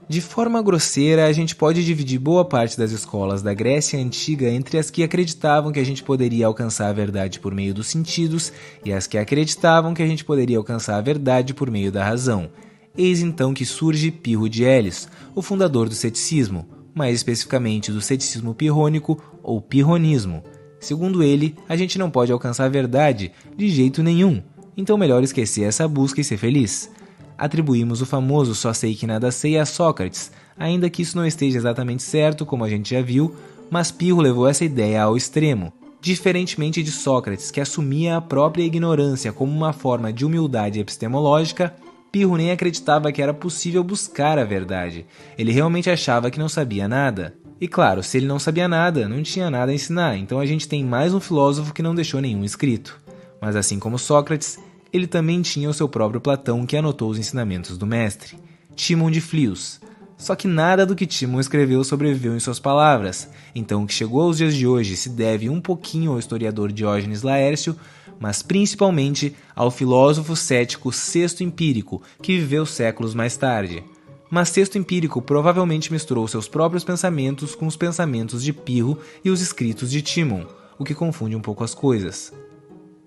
De forma grosseira, a gente pode dividir boa parte das escolas da Grécia Antiga entre as que acreditavam que a gente poderia alcançar a verdade por meio dos sentidos e as que acreditavam que a gente poderia alcançar a verdade por meio da razão. Eis então que surge Pirro de Elis, o fundador do ceticismo, mais especificamente do ceticismo pirrônico ou pirronismo. Segundo ele, a gente não pode alcançar a verdade de jeito nenhum, então melhor esquecer essa busca e ser feliz. Atribuímos o famoso só sei que nada sei a Sócrates, ainda que isso não esteja exatamente certo, como a gente já viu, mas Pirro levou essa ideia ao extremo. Diferentemente de Sócrates, que assumia a própria ignorância como uma forma de humildade epistemológica, Pirro nem acreditava que era possível buscar a verdade. Ele realmente achava que não sabia nada. E claro, se ele não sabia nada, não tinha nada a ensinar, então a gente tem mais um filósofo que não deixou nenhum escrito. Mas assim como Sócrates, ele também tinha o seu próprio Platão que anotou os ensinamentos do mestre, Timon de Flios. Só que nada do que Timon escreveu sobreviveu em suas palavras, então o que chegou aos dias de hoje se deve um pouquinho ao historiador Diógenes Laércio, mas principalmente ao filósofo cético Sexto Empírico, que viveu séculos mais tarde. Mas Sexto Empírico provavelmente misturou seus próprios pensamentos com os pensamentos de Pirro e os escritos de Timon, o que confunde um pouco as coisas.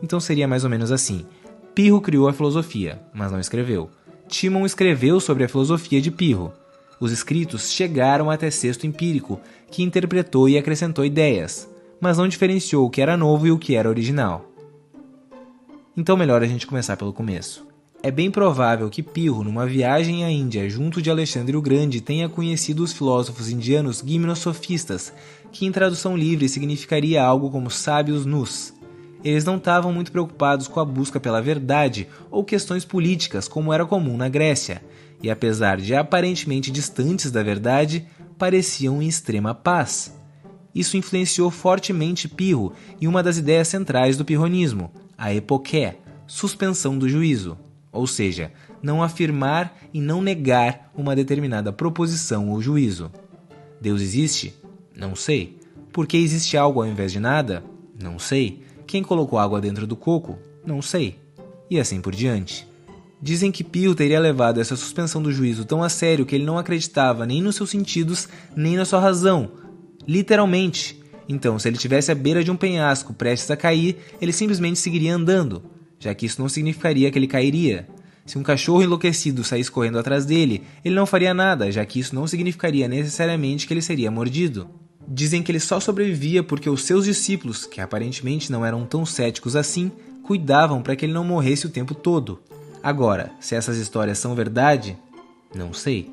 Então seria mais ou menos assim. Pirro criou a filosofia, mas não escreveu. Timon escreveu sobre a filosofia de Pirro. Os escritos chegaram até Sexto Empírico, que interpretou e acrescentou ideias, mas não diferenciou o que era novo e o que era original. Então melhor a gente começar pelo começo. É bem provável que Pirro, numa viagem à Índia junto de Alexandre o Grande, tenha conhecido os filósofos indianos gimnosofistas, que em tradução livre significaria algo como sábios nus. Eles não estavam muito preocupados com a busca pela verdade ou questões políticas, como era comum na Grécia, e apesar de aparentemente distantes da verdade, pareciam em extrema paz. Isso influenciou fortemente Pirro em uma das ideias centrais do pirronismo, a epoché, suspensão do juízo, ou seja, não afirmar e não negar uma determinada proposição ou juízo. Deus existe? Não sei. Por que existe algo ao invés de nada? Não sei. Quem colocou água dentro do coco? Não sei. E assim por diante. Dizem que Pirro teria levado essa suspensão do juízo tão a sério que ele não acreditava nem nos seus sentidos, nem na sua razão. Literalmente. Então, se ele estivesse à beira de um penhasco prestes a cair, ele simplesmente seguiria andando, já que isso não significaria que ele cairia. Se um cachorro enlouquecido saísse correndo atrás dele, ele não faria nada, já que isso não significaria necessariamente que ele seria mordido. Dizem que ele só sobrevivia porque os seus discípulos, que aparentemente não eram tão céticos assim, cuidavam para que ele não morresse o tempo todo. Agora, se essas histórias são verdade, não sei.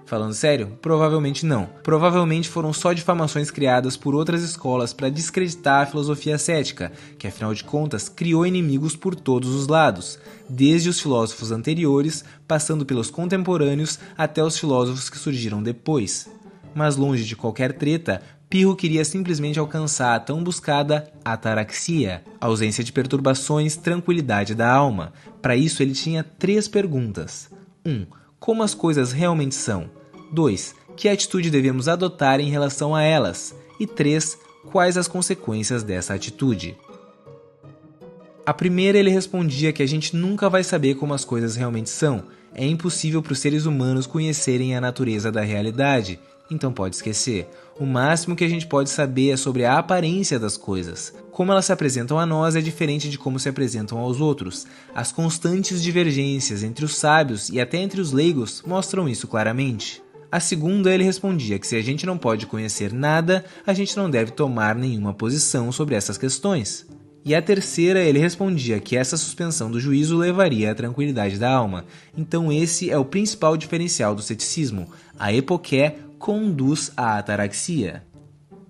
Falando sério, provavelmente não. Provavelmente foram só difamações criadas por outras escolas para descreditar a filosofia cética, que afinal de contas criou inimigos por todos os lados, desde os filósofos anteriores, passando pelos contemporâneos até os filósofos que surgiram depois. Mas longe de qualquer treta, Pirro queria simplesmente alcançar a tão buscada ataraxia, ausência de perturbações, tranquilidade da alma. Para isso ele tinha 3 perguntas. 1. Como as coisas realmente são? 2. Que atitude devemos adotar em relação a elas? E 3. Quais as consequências dessa atitude? A primeira ele respondia que a gente nunca vai saber como as coisas realmente são. É impossível para os seres humanos conhecerem a natureza da realidade. Então pode esquecer. O máximo que a gente pode saber é sobre a aparência das coisas. Como elas se apresentam a nós é diferente de como se apresentam aos outros. As constantes divergências entre os sábios e até entre os leigos mostram isso claramente. A segunda, ele respondia que se a gente não pode conhecer nada, a gente não deve tomar nenhuma posição sobre essas questões. E a terceira, ele respondia que essa suspensão do juízo levaria à tranquilidade da alma. Então esse é o principal diferencial do ceticismo. A epoché conduz à ataraxia.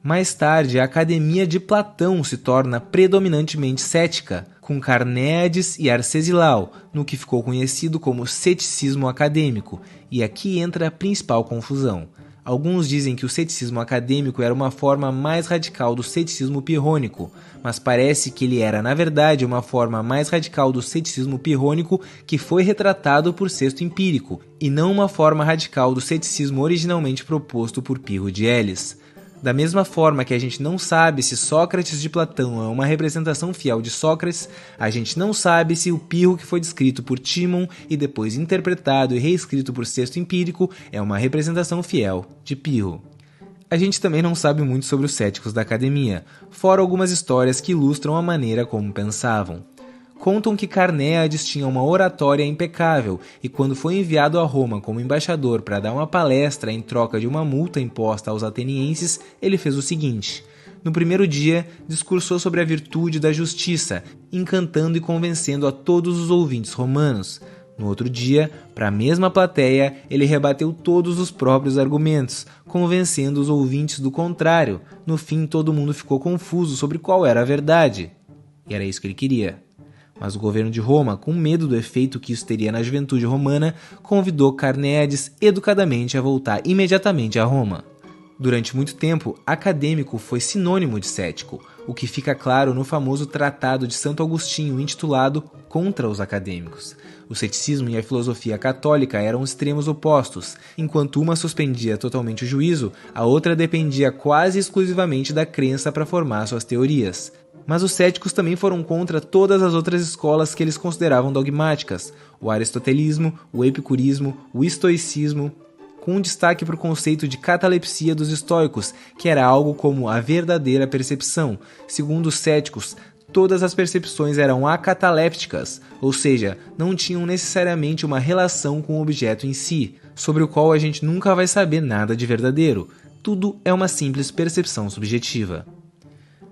Mais tarde, a Academia de Platão se torna predominantemente cética, com Carnéades e Arcesilau, no que ficou conhecido como ceticismo acadêmico, e aqui entra a principal confusão. Alguns dizem que o ceticismo acadêmico era uma forma mais radical do ceticismo pirrônico, mas parece que ele era, na verdade, uma forma mais radical do ceticismo pirrônico que foi retratado por Sexto Empírico, e não uma forma radical do ceticismo originalmente proposto por Pirro de Elis. Da mesma forma que a gente não sabe se Sócrates de Platão é uma representação fiel de Sócrates, a gente não sabe se o Pirro que foi descrito por Timon e depois interpretado e reescrito por Sexto Empírico é uma representação fiel de Pirro. A gente também não sabe muito sobre os céticos da academia, fora algumas histórias que ilustram a maneira como pensavam. Contam que Carnéades tinha uma oratória impecável e quando foi enviado a Roma como embaixador para dar uma palestra em troca de uma multa imposta aos atenienses, ele fez o seguinte: no primeiro dia, discursou sobre a virtude da justiça, encantando e convencendo a todos os ouvintes romanos. No outro dia, para a mesma plateia, ele rebateu todos os próprios argumentos, convencendo os ouvintes do contrário. No fim, todo mundo ficou confuso sobre qual era a verdade. E era isso que ele queria. Mas o governo de Roma, com medo do efeito que isso teria na juventude romana, convidou Carnéades educadamente a voltar imediatamente a Roma. Durante muito tempo, acadêmico foi sinônimo de cético, o que fica claro no famoso Tratado de Santo Agostinho intitulado Contra os Acadêmicos. O ceticismo e a filosofia católica eram extremos opostos. Enquanto uma suspendia totalmente o juízo, a outra dependia quase exclusivamente da crença para formar suas teorias. Mas os céticos também foram contra todas as outras escolas que eles consideravam dogmáticas: o aristotelismo, o epicurismo, o estoicismo, com um destaque para o conceito de catalepsia dos estoicos, que era algo como a verdadeira percepção. Segundo os céticos, todas as percepções eram acatalépticas, ou seja, não tinham necessariamente uma relação com o objeto em si, sobre o qual a gente nunca vai saber nada de verdadeiro. Tudo é uma simples percepção subjetiva.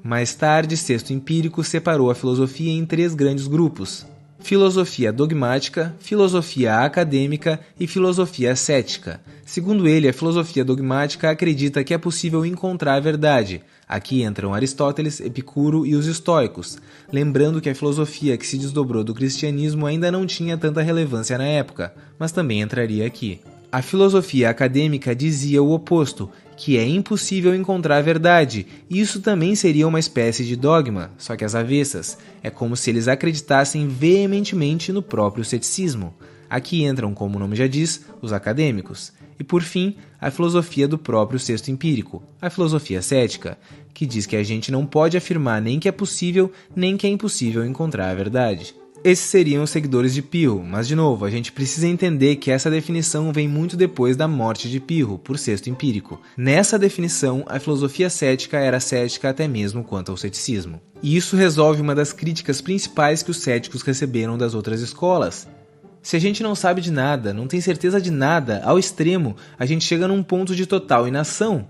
Mais tarde, Sexto Empírico separou a filosofia em 3 grandes grupos: filosofia dogmática, filosofia acadêmica e filosofia cética. Segundo ele, a filosofia dogmática acredita que é possível encontrar a verdade. Aqui entram Aristóteles, Epicuro e os estoicos. Lembrando que a filosofia que se desdobrou do cristianismo ainda não tinha tanta relevância na época, mas também entraria aqui. A filosofia acadêmica dizia o oposto, que é impossível encontrar a verdade, e isso também seria uma espécie de dogma, só que às avessas. É como se eles acreditassem veementemente no próprio ceticismo. Aqui entram, como o nome já diz, os acadêmicos. E por fim, a filosofia do próprio Sexto Empírico, a filosofia cética, que diz que a gente não pode afirmar nem que é possível, nem que é impossível encontrar a verdade. Esses seriam os seguidores de Pirro, mas de novo, a gente precisa entender que essa definição vem muito depois da morte de Pirro, por Sexto Empírico. Nessa definição, a filosofia cética era cética até mesmo quanto ao ceticismo. E isso resolve uma das críticas principais que os céticos receberam das outras escolas. Se a gente não sabe de nada, não tem certeza de nada, ao extremo, a gente chega num ponto de total inação.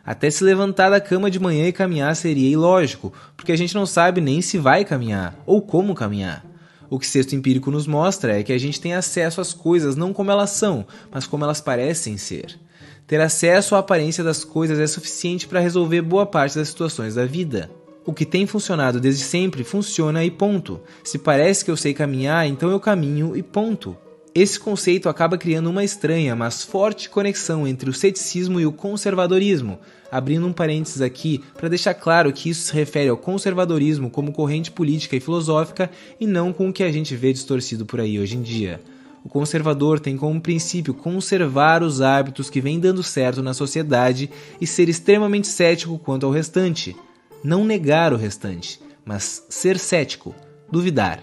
Até se levantar da cama de manhã e caminhar seria ilógico, porque a gente não sabe nem se vai caminhar, ou como caminhar. O que Sexto Empírico nos mostra é que a gente tem acesso às coisas não como elas são, mas como elas parecem ser. Ter acesso à aparência das coisas é suficiente para resolver boa parte das situações da vida. O que tem funcionado desde sempre funciona e ponto. Se parece que eu sei caminhar, então eu caminho e ponto. Esse conceito acaba criando uma estranha, mas forte conexão entre o ceticismo e o conservadorismo. Abrindo um parênteses aqui para deixar claro que isso se refere ao conservadorismo como corrente política e filosófica e não com o que a gente vê distorcido por aí hoje em dia. O conservador tem como princípio conservar os hábitos que vêm dando certo na sociedade e ser extremamente cético quanto ao restante. Não negar o restante, mas ser cético, duvidar.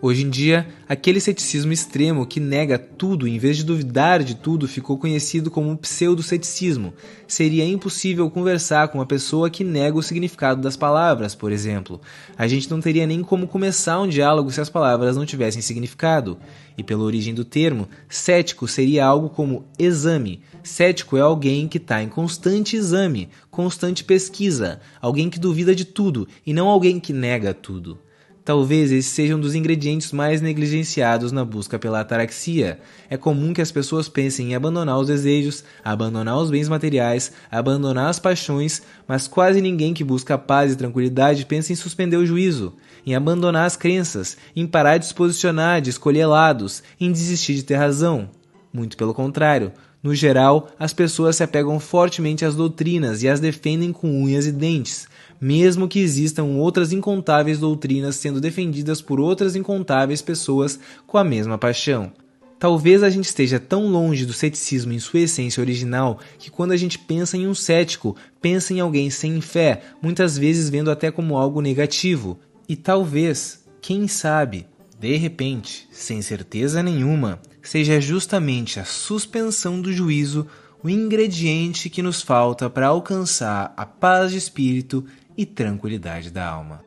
Hoje em dia, aquele ceticismo extremo que nega tudo em vez de duvidar de tudo ficou conhecido como pseudoceticismo. Seria impossível conversar com uma pessoa que nega o significado das palavras, por exemplo. A gente não teria nem como começar um diálogo se as palavras não tivessem significado. E pela origem do termo, cético seria algo como exame. Cético é alguém que está em constante exame, constante pesquisa, alguém que duvida de tudo e não alguém que nega tudo. Talvez esse seja um dos ingredientes mais negligenciados na busca pela ataraxia. É comum que as pessoas pensem em abandonar os desejos, abandonar os bens materiais, abandonar as paixões, mas quase ninguém que busca paz e tranquilidade pensa em suspender o juízo, em abandonar as crenças, em parar de se posicionar, de escolher lados, em desistir de ter razão. Muito pelo contrário. No geral, as pessoas se apegam fortemente às doutrinas e as defendem com unhas e dentes, mesmo que existam outras incontáveis doutrinas sendo defendidas por outras incontáveis pessoas com a mesma paixão. Talvez a gente esteja tão longe do ceticismo em sua essência original que quando a gente pensa em um cético, pensa em alguém sem fé, muitas vezes vendo até como algo negativo. E talvez, quem sabe, de repente, sem certeza nenhuma, seja justamente a suspensão do juízo o ingrediente que nos falta para alcançar a paz de espírito e tranquilidade da alma.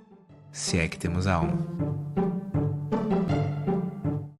Se é que temos alma.